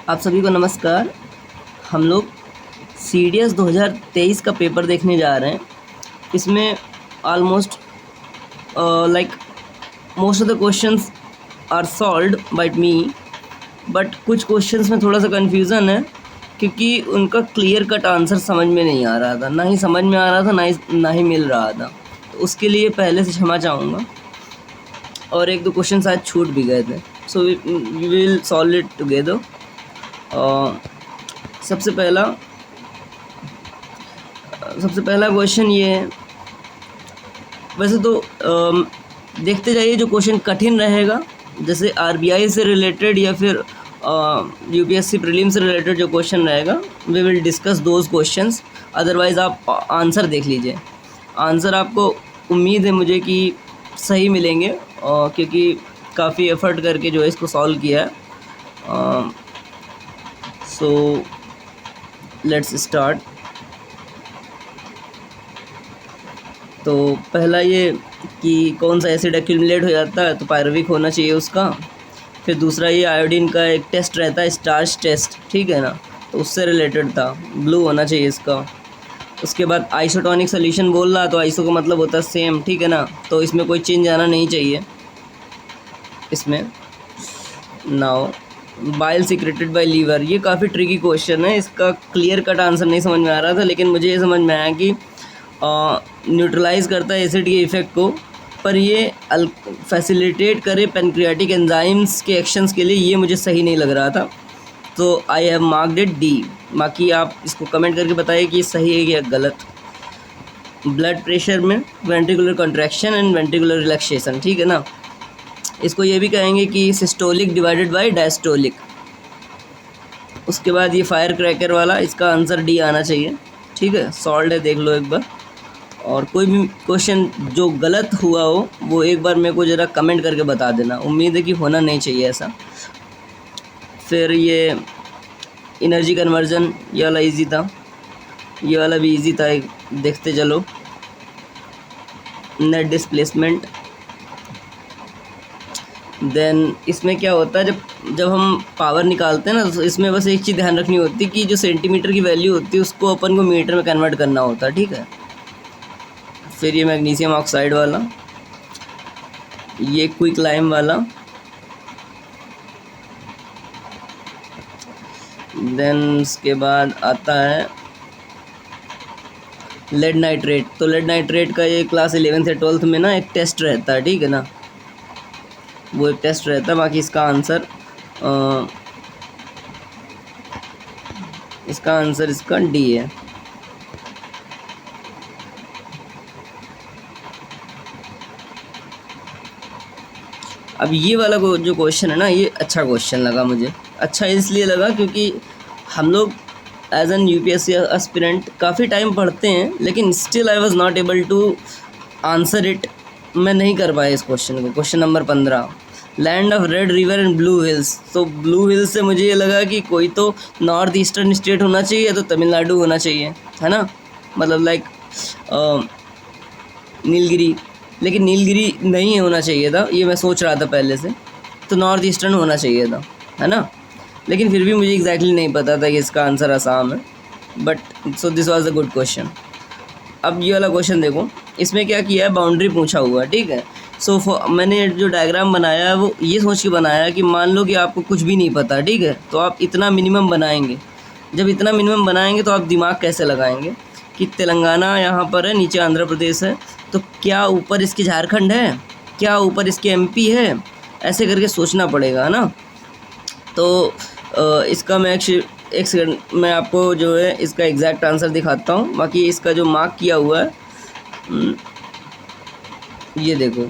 आप सभी को नमस्कार। हम लोग CDS 2023 का पेपर देखने जा रहे हैं। इसमें almost like most of the questions are solved by me, but कुछ क्वेश्चंस में थोड़ा सा कन्फ्यूज़न है क्योंकि उनका क्लियर कट आंसर समझ में नहीं आ रहा था, ना ही समझ में आ रहा था, ना ही मिल रहा था। तो उसके लिए पहले से क्षमा चाहूँगा, और एक दो क्वेश्चन शायद छूट भी गए थे। So we will solve it together. सबसे पहला क्वेश्चन ये है। वैसे तो देखते जाइए, जो क्वेश्चन कठिन रहेगा, जैसे RBI से रिलेटेड या फिर UPSC प्रीलिम से रिलेटेड जो क्वेश्चन रहेगा, we will discuss those questions. Otherwise आप आंसर देख लीजिए। आंसर आपको उम्मीद है मुझे कि सही मिलेंगे, क्योंकि काफ़ी एफर्ट करके जो है इसको सॉल्व किया है। So let's start. तो पहला ये कि कौन सा एसिड एक्यूमुलेट हो जाता है, तो पायरुविक होना चाहिए उसका। फिर दूसरा ये आयोडीन का एक टेस्ट रहता है, स्टार्च टेस्ट, ठीक है ना, तो उससे रिलेटेड था, ब्लू होना चाहिए इसका। उसके बाद आइसोटोनिक सोल्यूशन बोल रहा, तो आइसो का मतलब होता है सेम, ठीक है ना, तो इसमें कोई चेंज आना नहीं चाहिए इसमें। Now bile secreted by liver, ये काफ़ी ट्रिकी क्वेश्चन है, इसका क्लियर कट आंसर नहीं समझ में आ रहा था, लेकिन मुझे ये समझ में आया कि न्यूट्रलाइज़ करता है एसिड के इफ़ेक्ट को, पर ये फैसिलिटेट करे पेनक्रियाटिक एंजाइम्स के एक्शंस के लिए, ये मुझे सही नहीं लग रहा था। तो I have marked it D। बाकी आप इसको कमेंट करके बताइए कि सही है या गलत। ब्लड प्रेशर में ventricular contraction and ventricular relaxation, ठीक है ना, इसको ये भी कहेंगे कि सिस्टोलिक डिवाइडेड बाय डायस्टोलिक। उसके बाद ये फायर क्रैकर वाला, इसका आंसर D आना चाहिए, ठीक है, सॉल्व है, देख लो एक बार। और कोई भी क्वेश्चन जो गलत हुआ हो वो एक बार मेरे को ज़रा कमेंट करके बता देना, उम्मीद है कि होना नहीं चाहिए ऐसा। फिर ये एनर्जी कन्वर्जन, ये वाला इजी था, ये वाला भी इजी था, देखते चलो। नेट डिस्प्लेसमेंट, देन इसमें क्या होता है, जब हम पावर निकालते हैं ना, तो इसमें बस एक चीज़ ध्यान रखनी होती है कि जो सेंटीमीटर की वैल्यू होती है उसको अपन को मीटर में कन्वर्ट करना होता है, ठीक है। फिर ये मैग्नीशियम ऑक्साइड वाला, ये क्विक लाइम वाला, देन उसके बाद आता है लेड नाइट्रेट। तो लेड नाइट्रेट का ये क्लास 11 से 12th में ना एक टेस्ट रहता है, ठीक है ना, वो एक टेस्ट रहता है। बाकी इसका आंसर इसका D है। अब ये वाला जो क्वेश्चन है ना, ये अच्छा क्वेश्चन लगा मुझे। अच्छा इसलिए लगा क्योंकि हम लोग एज एन UPSC एस्पिरेंट काफ़ी टाइम पढ़ते हैं, लेकिन still I was not able to answer it. मैं नहीं कर पाया इस क्वेश्चन को। Question number 15, land of red river and blue hills. तो ब्लू हिल्स से मुझे ये लगा कि कोई तो नॉर्थ ईस्टर्न स्टेट होना चाहिए, तो तमिलनाडु होना चाहिए, है ना, मतलब लाइक नीलगिरी। लेकिन नीलगिरी नहीं होना चाहिए था, ये मैं सोच रहा था पहले से, तो नॉर्थ ईस्टर्न होना चाहिए था, है ना। लेकिन फिर भी मुझे एग्जैक्टली नहीं पता था कि इसका आंसर आसाम है, but so this was a good question. अब ये वाला क्वेश्चन देखो, इसमें क्या किया है, बाउंड्री पूछा हुआ है, ठीक है। सो मैंने जो डायग्राम बनाया है वो ये सोच के बनाया है कि मान लो कि आपको कुछ भी नहीं पता, ठीक है, तो आप इतना मिनिमम बनाएंगे। जब इतना मिनिमम बनाएंगे तो आप दिमाग कैसे लगाएंगे कि तेलंगाना यहाँ पर है, नीचे आंध्र प्रदेश है, तो क्या ऊपर इसके झारखंड है, क्या ऊपर इसके MP है, ऐसे करके सोचना पड़ेगा, है ना। तो इसका मैं एक सेकंड मैं आपको जो है इसका एग्जैक्ट आंसर दिखाता हूँ। बाकी इसका जो मार्क किया हुआ है, ये देखो,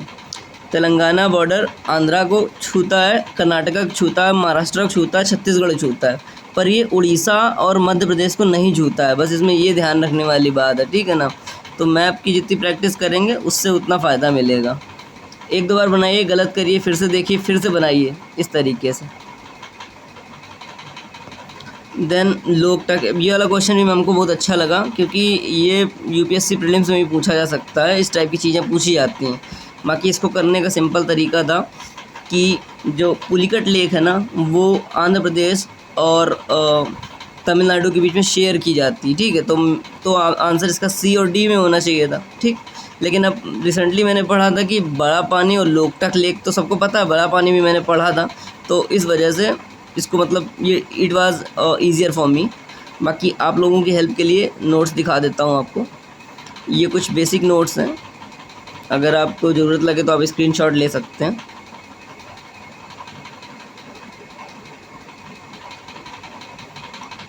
तेलंगाना बॉर्डर आंध्रा को छूता है, कर्नाटका को छूता है, महाराष्ट्र को छूता है, छत्तीसगढ़ को छूता है, पर ये उड़ीसा और मध्य प्रदेश को नहीं छूता है। बस इसमें ये ध्यान रखने वाली बात है, ठीक है ना। तो मैप की जितनी प्रैक्टिस करेंगे उससे उतना फ़ायदा मिलेगा। एक दो बार बनाइए, गलत करिए, फिर से देखिए, फिर से बनाइए, इस तरीके से। देन लोकटक, ये वाला क्वेश्चन भी हमको बहुत अच्छा लगा क्योंकि ये UPSC प्रीलिम्स में भी पूछा जा सकता है, इस टाइप की चीज़ें पूछी जाती हैं। बाकी इसको करने का सिंपल तरीका था कि जो पुलिकट लेक है ना, वो आंध्र प्रदेश और तमिलनाडु के बीच में शेयर की जाती है, ठीक है। तो आंसर इसका सी और डी में होना चाहिए था, ठीक। लेकिन अब रिसेंटली मैंने पढ़ा था कि बड़ा पानी और लोकटक लेक तो सबको पता है, बड़ा पानी भी मैंने पढ़ा था, तो इस वजह से इसको मतलब ये it was easier for me. बाकी आप लोगों की हेल्प के लिए नोट्स दिखा देता हूँ आपको। ये कुछ बेसिक नोट्स हैं, अगर आपको ज़रूरत लगे तो आप स्क्रीनशॉट ले सकते हैं।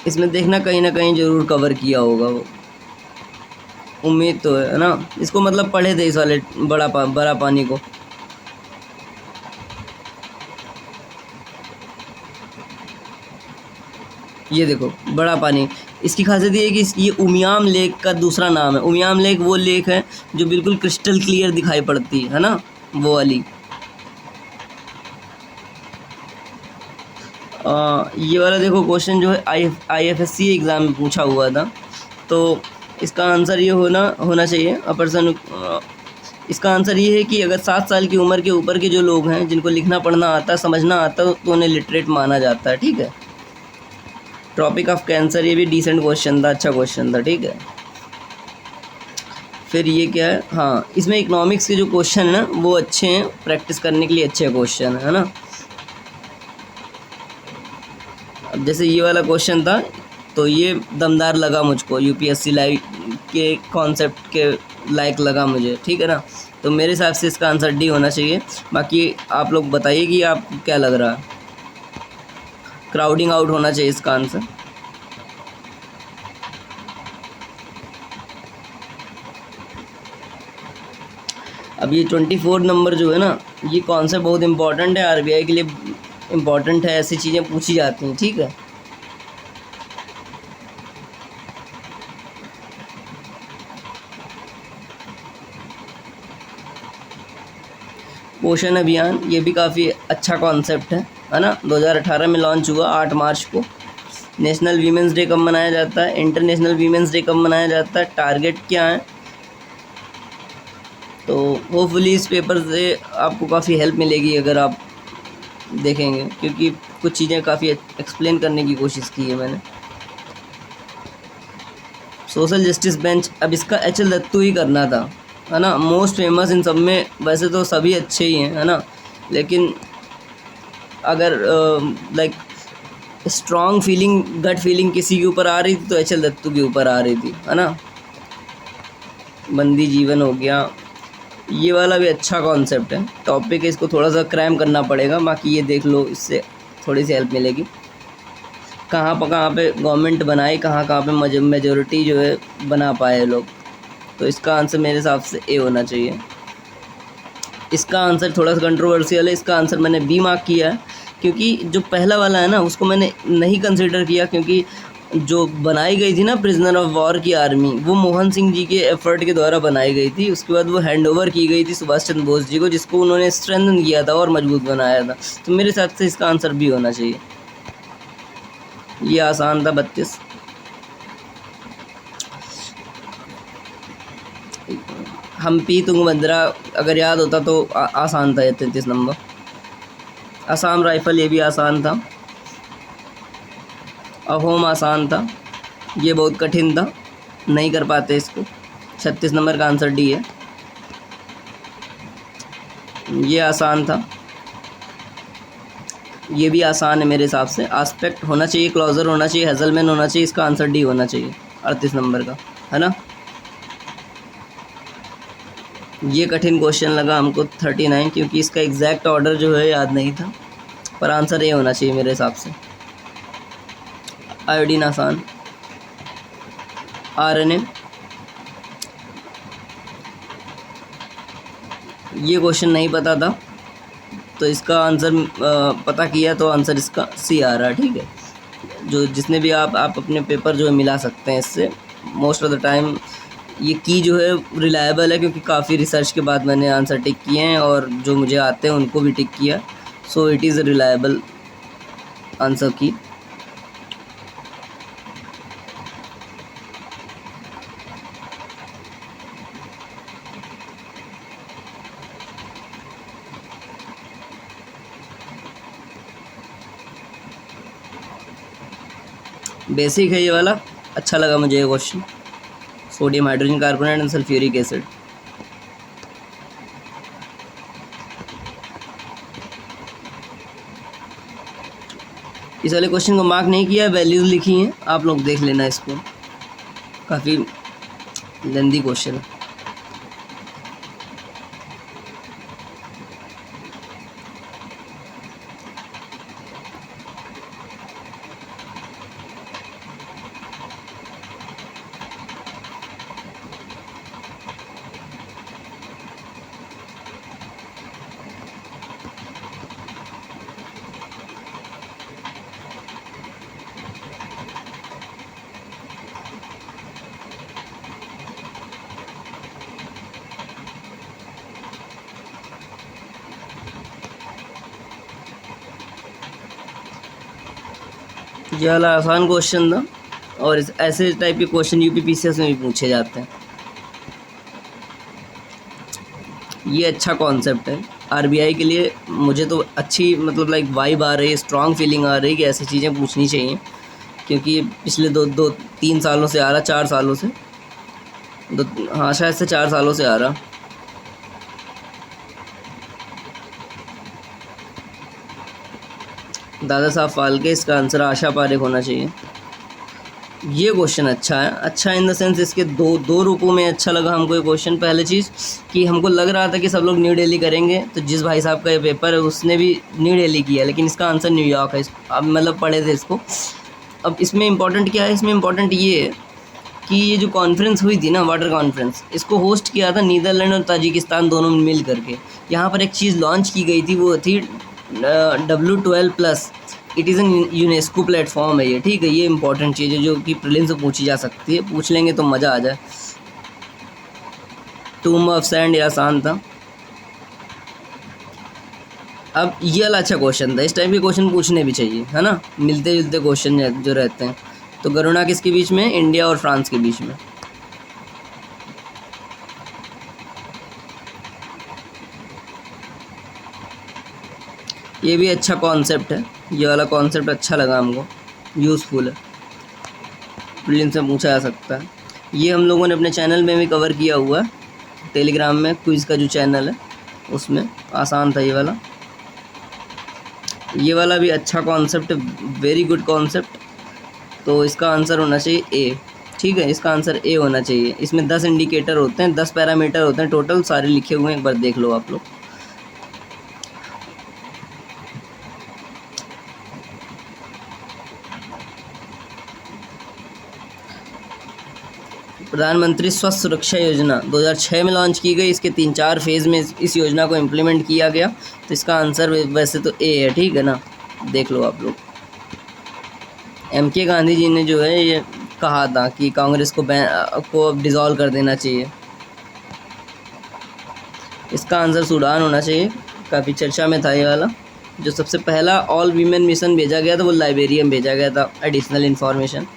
इसमें देखना कहीं ना कहीं ज़रूर कवर किया होगा वो, उम्मीद तो है ना। इसको मतलब पढ़े थे इस वाले बड़ा पानी को। ये देखो बड़ा पानी, इसकी खासियत ये है कि ये उमियाम लेक का दूसरा नाम है। उमियाम लेक वो लेक है जो बिल्कुल क्रिस्टल क्लियर दिखाई पड़ती है ना, वो वाली। ये वाला देखो क्वेश्चन जो है IFSC एग्ज़ाम में पूछा हुआ था, तो इसका आंसर ये होना चाहिए अ पर्सन। इसका आंसर ये है कि अगर 7 साल की उम्र के ऊपर के जो लोग हैं, जिनको लिखना पढ़ना आता है, समझना आता है, तो उन्हें लिटरेट माना जाता है, ठीक है। ट्रॉपिक ऑफ कैंसर, ये भी डिसेंट क्वेश्चन था, अच्छा क्वेश्चन था, ठीक है। फिर ये क्या है, हाँ, इसमें इकोनॉमिक्स के जो क्वेश्चन है ना वो अच्छे हैं, प्रैक्टिस करने के लिए अच्छे क्वेश्चन है ना। अब जैसे ये वाला क्वेश्चन था, तो ये दमदार लगा मुझको, UPSC लाइक के कॉन्सेप्ट के लायक लगा मुझे, ठीक है ना। तो मेरे हिसाब से इसका आंसर डी होना चाहिए। बाकी आप लोग बताइए कि आपको क्या लग रहा है। क्राउडिंग आउट होना चाहिए इसका आंसर। अब ये 24 नंबर जो है ना, ये कॉन्सेप्ट बहुत इंपॉर्टेंट है, RBI के लिए इम्पॉर्टेंट है, ऐसी चीज़ें पूछी जाती हैं, ठीक है। पोषण अभियान, ये भी काफ़ी अच्छा कॉन्सेप्ट है ना। 2018 में लॉन्च हुआ 8 मार्च को। नेशनल वीमेंस डे कब मनाया जाता है, इंटरनेशनल वीमेंस डे कब मनाया जाता है, टारगेट क्या है। तो होपफुली इस पेपर से आपको काफ़ी हेल्प मिलेगी अगर आप देखेंगे, क्योंकि कुछ चीज़ें काफ़ी एक्सप्लेन करने की कोशिश की है मैंने। सोशल जस्टिस बेंच, अब इसका HL दत्तू ही करना था, है ना। मोस्ट फेमस इन सब में, वैसे तो सभी अच्छे ही हैं, है ना, लेकिन अगर like strong feeling, gut feeling किसी के ऊपर आ रही थी तो HL दत्तू के ऊपर आ रही थी, है ना। बंदी जीवन हो गया, ये वाला भी अच्छा कॉन्सेप्ट है, टॉपिक है, इसको थोड़ा सा क्रैम करना पड़ेगा। बाकी ये देख लो, इससे थोड़ी सी हेल्प मिलेगी। कहाँ पे गवर्नमेंट बनाई, कहाँ पे मेजोरिटी जो है बना पाए लोग। तो इसका आंसर मेरे हिसाब से ए होना चाहिए। इसका आंसर थोड़ा सा कंट्रोवर्शियल है, इसका आंसर मैंने बी मार्क किया है, क्योंकि जो पहला वाला है ना उसको मैंने नहीं कंसिडर किया, क्योंकि जो बनाई गई थी ना प्रिजनर ऑफ वॉर की आर्मी, वो मोहन सिंह जी के एफर्ट के द्वारा बनाई गई थी। उसके बाद वो हैंड ओवर की गई थी सुभाष चंद्र बोस जी को, जिसको उन्होंने स्ट्रेंथन किया था और मजबूत बनाया था। तो मेरे हिसाब से इसका आंसर बी होना चाहिए। ये आसान था, 32। हम्पी तुंगभद्रा अगर याद होता तो आसान था ये 33 नंबर। असम राइफल, ये भी आसान था। अहोम आसान था, ये बहुत कठिन था, नहीं कर पाते इसको। 36 नंबर का आंसर डी है। ये आसान था, ये भी आसान है मेरे हिसाब से। आस्पेक्ट होना चाहिए, क्लोजर होना चाहिए, हेजलमैन होना चाहिए, इसका आंसर डी होना चाहिए 38 नंबर का, है ना। ये कठिन क्वेश्चन लगा हमको 39, क्योंकि इसका एग्जैक्ट ऑर्डर जो है याद नहीं था, पर आंसर ये होना चाहिए मेरे हिसाब से। आयोडीन आसान। RNA, ये क्वेश्चन नहीं पता था, तो इसका आंसर पता किया तो आंसर इसका सी आ रहा है, ठीक है। जो जिसने भी आप अपने पेपर जो है मिला सकते हैं इससे। मोस्ट ऑफ द टाइम ये की जो है रिलायबल है, क्योंकि काफ़ी रिसर्च के बाद मैंने आंसर टिक किए हैं, और जो मुझे आते हैं उनको भी टिक किया। So it is a reliable answer की। बेसिक है ये वाला, अच्छा लगा मुझे ये question. Sodium hydrogen carbonate and sulphuric acid. इस वाले क्वेश्चन को मार्क नहीं किया, वैल्यूज़ लिखी हैं, आप लोग देख लेना इसको, काफ़ी लेंदी क्वेश्चन है। ये वाला आसान क्वेश्चन था, और ऐसे टाइप के क्वेश्चन यूपीपीसीएस में भी पूछे जाते हैं। ये अच्छा कॉन्सेप्ट है आरबीआई के लिए, मुझे तो अच्छी मतलब लाइक वाइब आ रही है, स्ट्रॉन्ग फीलिंग आ रही है कि ऐसी चीज़ें पूछनी चाहिए, क्योंकि पिछले 2-3 सालों से आ रहा, 4 सालों से, हाँ शायद से 4 सालों से आ रहा। दादा साहब फाल्के, इसका आंसर आशा पारेख होना चाहिए। ये क्वेश्चन अच्छा है, अच्छा इन द सेंस इसके दो रूपों में अच्छा लगा हमको ये क्वेश्चन। पहले चीज़ कि हमको लग रहा था कि सब लोग न्यू दिल्ली करेंगे, तो जिस भाई साहब का ये पेपर है उसने भी न्यू दिल्ली किया, लेकिन इसका आंसर न्यूयॉर्क है। अब मतलब पढ़े थे इसको। अब इसमें इम्पोर्टेंट क्या है, इसमें इम्पोर्टेंट ये है कि ये जो कॉन्फ्रेंस हुई थी ना, वाटर कॉन्फ्रेंस, इसको होस्ट किया था नीदरलैंड और ताजिकिस्तान दोनों मिल करके। यहाँ पर एक चीज़ लॉन्च की गई थी, वो थी W12+। It is an UNESCO platform है ये, ठीक है। ये इंपॉर्टेंट चीज़ है जो कि प्रीलिम्स से पूछी जा सकती है, पूछ लेंगे तो मज़ा आ जाए। टूम ऑफ सैंड ये आसान था। अब ये वाला अच्छा क्वेश्चन था, इस टाइप के क्वेश्चन पूछने भी चाहिए, है ना, मिलते जुलते क्वेश्चन जो रहते हैं। तो गरुणा किसके बीच में, इंडिया और फ्रांस के बीच में। ये भी अच्छा कॉन्सेप्ट है, ये वाला कॉन्सेप्ट अच्छा लगा हमको, यूज़फुल है, प्रीलिम्स से पूछा जा सकता है। ये हम लोगों ने अपने चैनल में भी कवर किया हुआ है, टेलीग्राम में क्विज़ का जो चैनल है उसमें। आसान था ये वाला। ये वाला भी अच्छा कॉन्सेप्ट है, वेरी गुड कॉन्सेप्ट। तो इसका आंसर होना चाहिए ए, ठीक है, इसका आंसर ए होना चाहिए। इसमें 10 इंडिकेटर होते हैं, 10 पैरामीटर होते हैं टोटल, सारे लिखे हुए हैं, एक बार देख लो आप लोग। प्रधानमंत्री स्वास्थ्य सुरक्षा योजना 2006 में लॉन्च की गई। इसके 3-4 फेज़ में इस योजना को इम्प्लीमेंट किया गया। तो इसका आंसर वैसे तो ए है, ठीक है ना, देख लो आप लोग। MK गांधी जी ने जो है ये कहा था कि कांग्रेस को अब डिज़ोल्व कर देना चाहिए। इसका आंसर सूडान होना चाहिए, काफ़ी चर्चा में था ये वाला। जो सबसे पहला ऑल वीमेन मिशन भेजा गया था वो लाइबेरिया भेजा गया था, एडिशनल इन्फॉर्मेशन।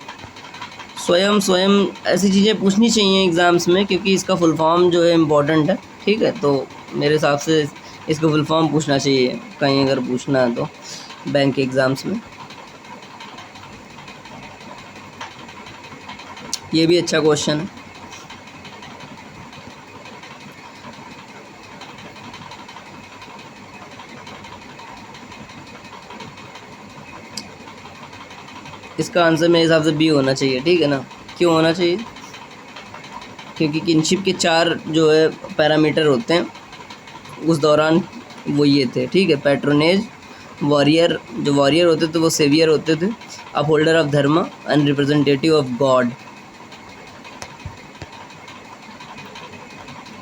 स्वयं ऐसी चीज़ें पूछनी चाहिए एग्ज़ाम्स में, क्योंकि इसका फुल फॉर्म जो है इम्पोर्टेंट है, ठीक है। तो मेरे हिसाब से इसका फुल फॉर्म पूछना चाहिए कहीं अगर पूछना है तो बैंक के एग्ज़ाम्स में। ये भी अच्छा क्वेश्चन है। इसका आंसर मेरे हिसाब से बी होना चाहिए, ठीक है ना। क्यों होना चाहिए, क्योंकि किनशिप के 4 जो है पैरामीटर होते हैं उस दौरान, वो ये थे, ठीक है। पैट्रोनेज, वॉरियर, जो वॉरियर होते थे वो सेवियर होते थे, अपहोल्डर ऑफ धर्म एंड रिप्रेजेंटेटिव ऑफ गॉड।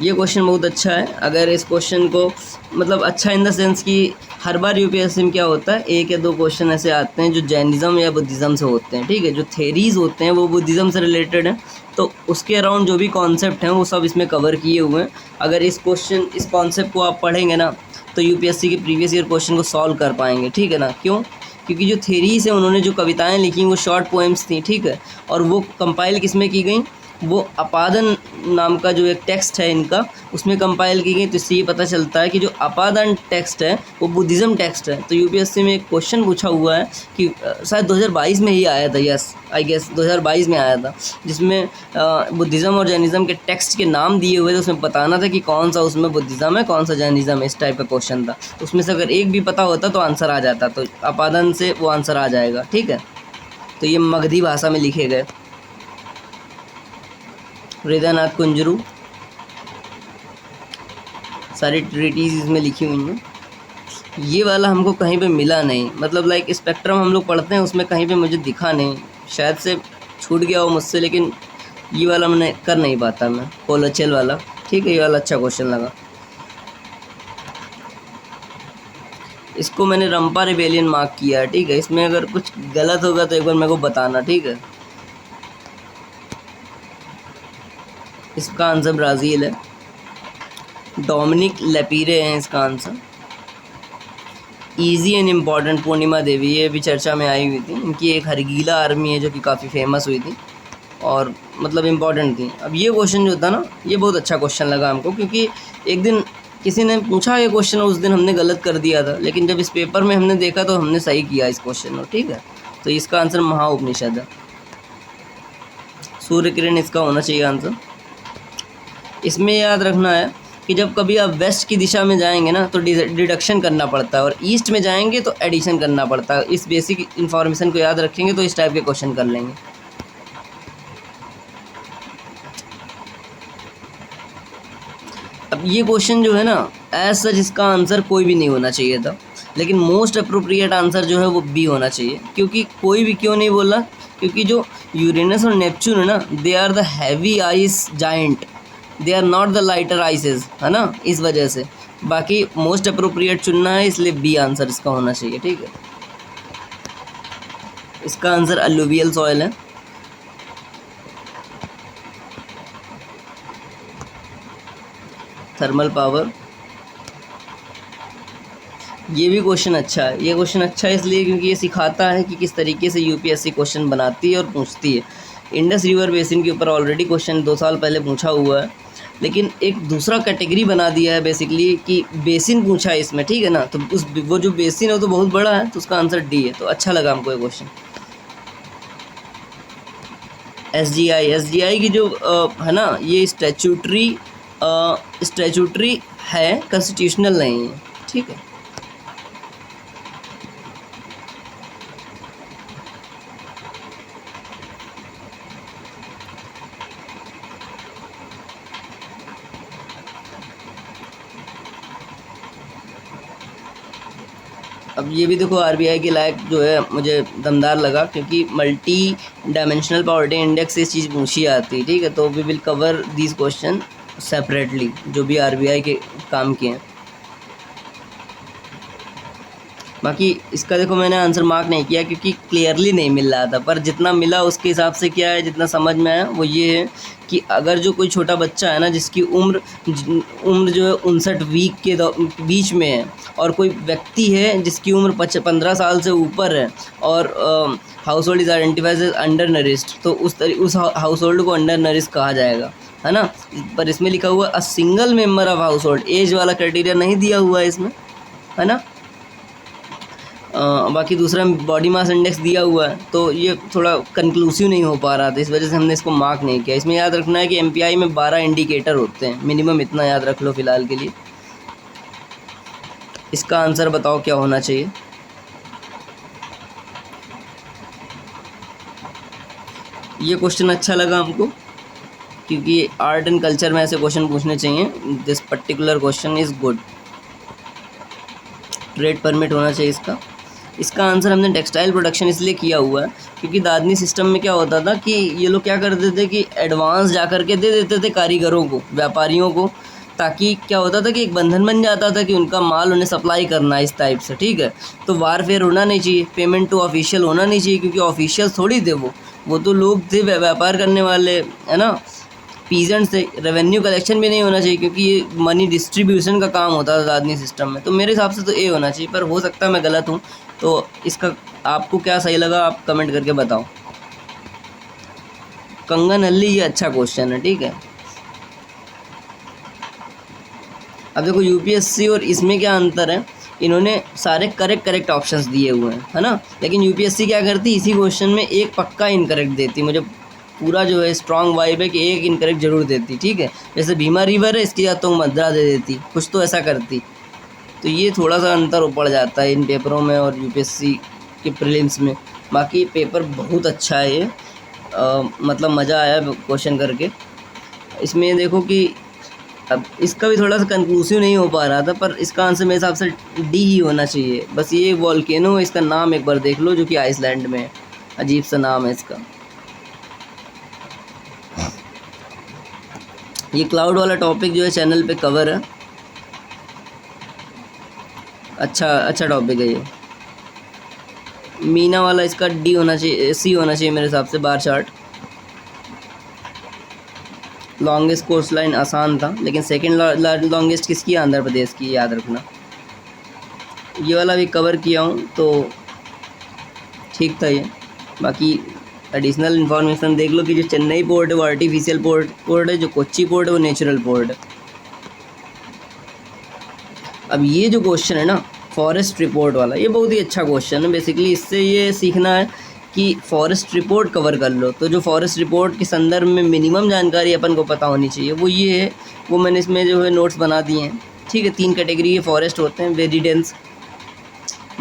ये क्वेश्चन बहुत अच्छा है। अगर इस क्वेश्चन को मतलब अच्छा इन द सेंस कि हर बार यूपीएससी में क्या होता है, 1 या 2 क्वेश्चन ऐसे आते हैं जो जैनिज़्म या बुद्धिज़्म से होते हैं, ठीक है। जो थेरीज़ होते हैं वो बुद्धिज़्म से रिलेटेड हैं, तो उसके अराउंड जो भी कॉन्सेप्ट हैं वो सब इसमें कवर किए हुए हैं। अगर इस कॉन्सेप्ट को आप पढ़ेंगे ना, तो यूपीएससी के प्रीवियस ईयर क्वेश्चन को सॉल्व कर पाएंगे, ठीक है ना। क्यों, क्योंकि जो थेरीज़ हैं, उन्होंने जो कविताएँ लिखी वो शॉर्ट पोएम्स थी, ठीक है, और वो कंपाइल किस में की गई, वो अपादन नाम का जो एक टेक्स्ट है इनका, उसमें कंपाइल की गई। तो इससे ये पता चलता है कि जो अपादन टेक्स्ट है वो बुद्धिज़्म टेक्स्ट है। तो यूपीएससी में एक क्वेश्चन पूछा हुआ है कि शायद 2022 में ही आया था, यस आई गेस 2022 में आया था, जिसमें बुद्धिज़्म और जैनिज़्म के टेक्स्ट के नाम दिए हुए थे। उसमें बताना था कि कौन सा उसमें बुद्धिज़्म है, कौन सा जैनिज़्म है, इस टाइप का क्वेश्चन था। तो उसमें से अगर एक भी पता होता तो आंसर आ जाता, तो अपादन से वो आंसर आ जाएगा, ठीक है। तो ये मगधी भाषा में लिखे गए। हृदयनाथ कुंजरू, सारी ट्रीटीज इसमें लिखी हुई हैं। ये वाला हमको कहीं पे मिला नहीं, मतलब लाइक स्पेक्ट्रम हम लोग पढ़ते हैं उसमें कहीं पे मुझे दिखा नहीं, शायद से छूट गया हो मुझसे, लेकिन ये वाला मैंने कर नहीं पाता मैं, कोलोचेल वाला। ठीक है, ये वाला अच्छा क्वेश्चन लगा। इसको मैंने रंपा रिबेलियन मार्क किया है, ठीक है। इसमें अगर कुछ गलत होगा तो एक बार मेरे को बताना, ठीक है। इसका आंसर ब्राज़ील है, डोमिनिक लेपीरे हैं इसका आंसर। ईजी एंड इम्पॉर्टेंट, पूर्णिमा देवी, ये भी चर्चा में आई हुई थी। इनकी एक हरगीला आर्मी है जो कि काफ़ी फेमस हुई थी और मतलब इम्पॉर्टेंट थी। अब ये क्वेश्चन जो था ना, ये बहुत अच्छा क्वेश्चन लगा हमको, क्योंकि एक दिन किसी ने पूछा ये क्वेश्चन, उस दिन हमने गलत कर दिया था, लेकिन जब इस पेपर में हमने देखा तो हमने सही किया इस क्वेश्चन को, ठीक है। तो इसका आंसर महाउपनिषद है, सूर्य किरण इसका होना चाहिए आंसर। इसमें याद रखना है कि जब कभी आप वेस्ट की दिशा में जाएंगे ना तो डिडक्शन करना पड़ता है, और ईस्ट में जाएंगे तो एडिशन करना पड़ता है। इस बेसिक इन्फॉर्मेशन को याद रखेंगे तो इस टाइप के क्वेश्चन कर लेंगे। अब ये क्वेश्चन जो है ना, एज सच इसका आंसर कोई भी नहीं होना चाहिए था, लेकिन मोस्ट अप्रोप्रिएट आंसर जो है वो बी होना चाहिए। क्योंकि कोई भी क्यों नहीं बोला, क्योंकि जो यूरेनस और नेपच्यून है ना, they are the heavy ice giant, they are not the lighter ices, है ना, इस वजह से। बाकी मोस्ट अप्रोप्रिएट चुनना है, इसलिए बी आंसर इसका होना चाहिए, ठीक है। इसका आंसर अलुवियल सॉइल है। थर्मल पावर, ये भी क्वेश्चन अच्छा है। ये क्वेश्चन अच्छा है इसलिए क्योंकि ये सिखाता है कि किस तरीके से यूपीएससी क्वेश्चन बनाती है और पूछती है। इंडस रिवर बेसिन के ऊपर ऑलरेडी क्वेश्चन 2 साल पहले पूछा हुआ है, लेकिन एक दूसरा कैटेगरी बना दिया है बेसिकली कि बेसिन पूछा है इसमें, ठीक है ना। तो वो जो बेसिन है वो तो बहुत बड़ा है, तो उसका आंसर डी है। तो अच्छा लगा हमको ये क्वेश्चन। एसजीआई की जो है ना, ये स्टैचूटरी है, कॉन्स्टिट्यूशनल नहीं है, ठीक है। अब ये भी देखो, आरबीआई के लायक जो है मुझे दमदार लगा, क्योंकि मल्टी डायमेंशनल पॉवर्टी इंडेक्स से इस चीज़ पूछी आती है, ठीक है। तो we will cover this question separately, जो भी आरबीआई के काम किए हैं। बाकी इसका देखो मैंने आंसर मार्क नहीं किया क्योंकि क्लियरली नहीं मिल रहा था, पर जितना मिला उसके हिसाब से क्या है, जितना समझ में आया वो ये है कि अगर जो कोई छोटा बच्चा है ना, जिसकी उम्र जो है 59 वीक के बीच में है, और कोई व्यक्ति है जिसकी उम्र 15 साल से ऊपर है, और household is identified as undernourished, तो उस हाउस होल्ड को अंडर नरिश्ड कहा जाएगा, है ना। पर इसमें लिखा हुआ a single member of household, age वाला क्राइटेरिया नहीं दिया हुआ है इसमें, है ना। बाकी दूसरा बॉडी मास इंडेक्स दिया हुआ है, तो ये थोड़ा कंक्लूसिव नहीं हो पा रहा था, इस वजह से हमने इसको मार्क नहीं किया। इसमें याद रखना है कि एमपीआई में 12 इंडिकेटर होते हैं मिनिमम, इतना याद रख लो फिलहाल के लिए। इसका आंसर बताओ क्या होना चाहिए। ये क्वेश्चन अच्छा लगा हमको, क्योंकि आर्ट एंड कल्चर में ऐसे क्वेश्चन पूछने चाहिए। This particular question is good. Trade permit होना चाहिए इसका आंसर हमने टेक्सटाइल प्रोडक्शन इसलिए किया हुआ है क्योंकि दादनी सिस्टम में क्या होता था कि ये लोग क्या करते थे कि एडवांस जा कर के दे देते थे कारीगरों को, व्यापारियों को, ताकि क्या होता था कि एक बंधन बन जाता था कि उनका माल उन्हें सप्लाई करना है इस टाइप से, ठीक है। तो वारफेयर होना नहीं चाहिए, पेमेंट टू ऑफिशियल होना नहीं चाहिए, क्योंकि ऑफिशियल थोड़ी थे वो तो लोग थे व्यापार करने वाले, है ना, पीजेंट से। रेवेन्यू कलेक्शन भी नहीं होना चाहिए क्योंकि ये मनी डिस्ट्रीब्यूशन का काम होता था दादनी सिस्टम में। तो मेरे हिसाब से तो ए होना चाहिए, पर हो सकता है मैं गलत हूँ। तो इसका आपको क्या सही लगा आप कमेंट करके बताओ। कंगन हल्ली, ये अच्छा क्वेश्चन है, ठीक है। अब देखो यूपीएससी और इसमें क्या अंतर है, इन्होंने सारे करेक्ट ऑप्शंस दिए हुए हैं, है ना, लेकिन यूपीएससी क्या करती, इसी क्वेश्चन में एक पक्का इनकरेक्ट देती। मुझे पूरा जो है स्ट्रॉन्ग वाइब है कि एक इनकरेक्ट जरूर देती, ठीक है। जैसे भीमा रिवर है, इसकी या तो मद्रा दे देती, कुछ तो ऐसा करती। तो ये थोड़ा सा अंतर पड़ जाता है इन पेपरों में और यूपीएससी के प्रीलिम्स में। बाकी पेपर बहुत अच्छा है ये, मतलब मज़ा आया क्वेश्चन करके। इसमें देखो कि अब इसका भी थोड़ा सा कंक्लूसिव नहीं हो पा रहा था, पर इसका आंसर मेरे हिसाब से डी ही होना चाहिए। बस ये वॉल्केनो, इसका नाम एक बार देख लो, जो कि आइसलैंड में है, अजीब सा नाम है इसका। ये क्लाउड वाला टॉपिक जो है चैनल पे कवर है, अच्छा टॉपिक है ये। मीना वाला इसका डी होना चाहिए, सी होना चाहिए मेरे हिसाब से, bar chart. Longest coastline आसान था, लेकिन सेकंड लॉन्गेस्ट किसकी, आंध्र प्रदेश की, याद रखना। ये वाला भी कवर किया हूँ तो ठीक था ये। बाकी एडिशनल इन्फॉर्मेशन देख लो कि जो चेन्नई पोर्ट है वो आर्टिफिशियल पोर्ट है, जो कोच्चि पोर्ट है वो नेचुरल पोर्ट है। अब ये जो क्वेश्चन है ना फॉरेस्ट रिपोर्ट वाला, ये बहुत ही अच्छा क्वेश्चन है। बेसिकली इससे ये सीखना है कि फॉरेस्ट रिपोर्ट कवर कर लो। तो जो फॉरेस्ट रिपोर्ट के संदर्भ में मिनिमम जानकारी अपन को पता होनी चाहिए वो ये है, वो मैंने इसमें जो है नोट्स बना दिए हैं, ठीक है। 3 कैटेगरी के फॉरेस्ट होते हैं, very dense,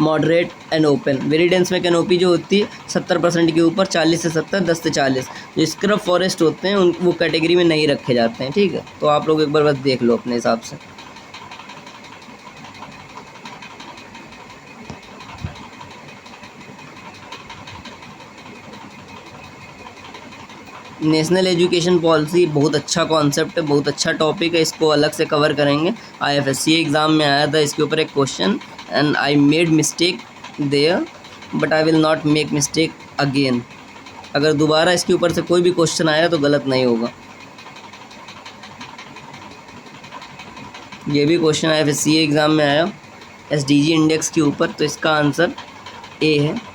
moderate and open. Very dense में कैनोपी जो होती है 70% के ऊपर, 40 से 70, 10 से 40। जो स्क्रब फॉरेस्ट होते हैं उन वो कैटेगरी में नहीं रखे जाते हैं, ठीक है। तो आप लोग एक बार बस देख लो अपने हिसाब से। नेशनल एजुकेशन पॉलिसी बहुत अच्छा कॉन्सेप्ट है, बहुत अच्छा टॉपिक है, इसको अलग से कवर करेंगे। IFSC एग्ज़ाम में आया था इसके ऊपर एक question, and I made mistake there but I will not make mistake again. अगर दोबारा इसके ऊपर से कोई भी क्वेश्चन आया तो गलत नहीं होगा। ये भी क्वेश्चन IFSC एग्ज़ाम में आया SDG इंडेक्स के ऊपर, तो इसका आंसर ए है।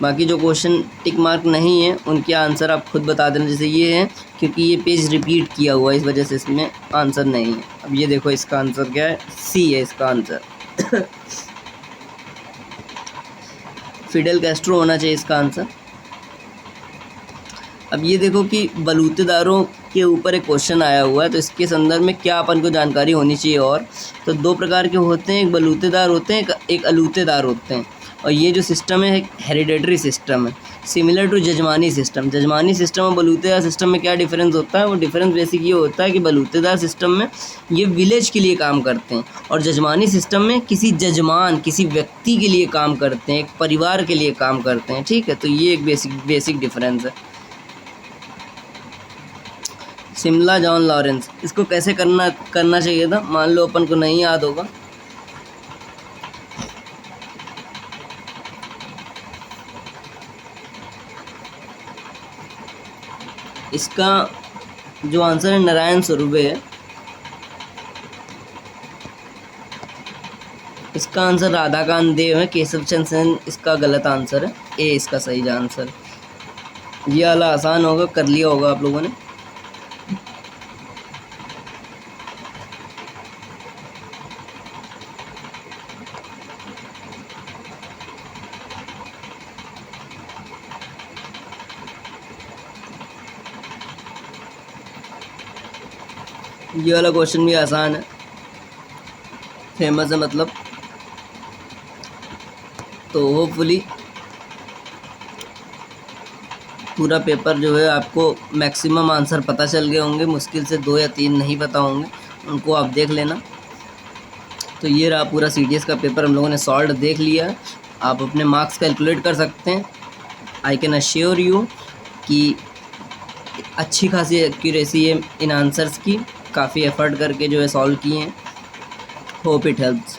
बाकी जो क्वेश्चन टिक मार्क नहीं है उनके आंसर आप खुद बता देना। जैसे ये है, क्योंकि ये पेज रिपीट किया हुआ है इस वजह से इसमें आंसर नहीं है। अब ये देखो इसका आंसर क्या है, सी है इसका आंसर। फिडेल कैस्ट्रो होना चाहिए इसका आंसर। अब ये देखो कि बलूतेदारों के ऊपर एक क्वेश्चन आया हुआ है, तो इसके संदर्भ में क्या अपन को जानकारी होनी चाहिए। और तो 2 प्रकार के होते हैं, एक बलूतेदार होते हैं, एक अलूतेदार होते हैं। और ये जो सिस्टम है एक हेरिडेटरी सिस्टम है, सिमिलर टू जजमानी सिस्टम। जजमानी सिस्टम और बलूतेदार सिस्टम में क्या डिफरेंस होता है, वो डिफरेंस बेसिक ये होता है कि बलूतेदार सिस्टम में ये विलेज के लिए काम करते हैं, और जजमानी सिस्टम में किसी जजमान, किसी व्यक्ति के लिए काम करते हैं, एक परिवार के लिए काम करते हैं, ठीक है। तो ये एक बेसिक डिफरेंस है। शिमला जॉन लॉरेंस, इसको कैसे करना चाहिए था, मान लो अपन को नहीं याद होगा। इसका जो आंसर है नारायण सुर्वे है। इसका आंसर राधाकांत देव है, केशव चंद्र सेन इसका गलत आंसर है, ए इसका सही आंसर। ये वाला आसान होगा, कर लिया होगा आप लोगों ने। ये वाला क्वेश्चन भी आसान है, फेमस है मतलब। तो होपफुली पूरा पेपर जो है आपको मैक्सिमम आंसर पता चल गए होंगे, मुश्किल से 2 या 3 नहीं पता होंगे, उनको आप देख लेना। तो ये रहा पूरा CDS का पेपर, हम लोगों ने सॉल्व देख लिया है। आप अपने मार्क्स कैलकुलेट कर सकते हैं। आई कैन अश्योर यू कि अच्छी खासी एक्यूरेसी है इन आंसर्स की, काफ़ी एफर्ट करके जो है सॉल्व किए हैं। Hope it helps.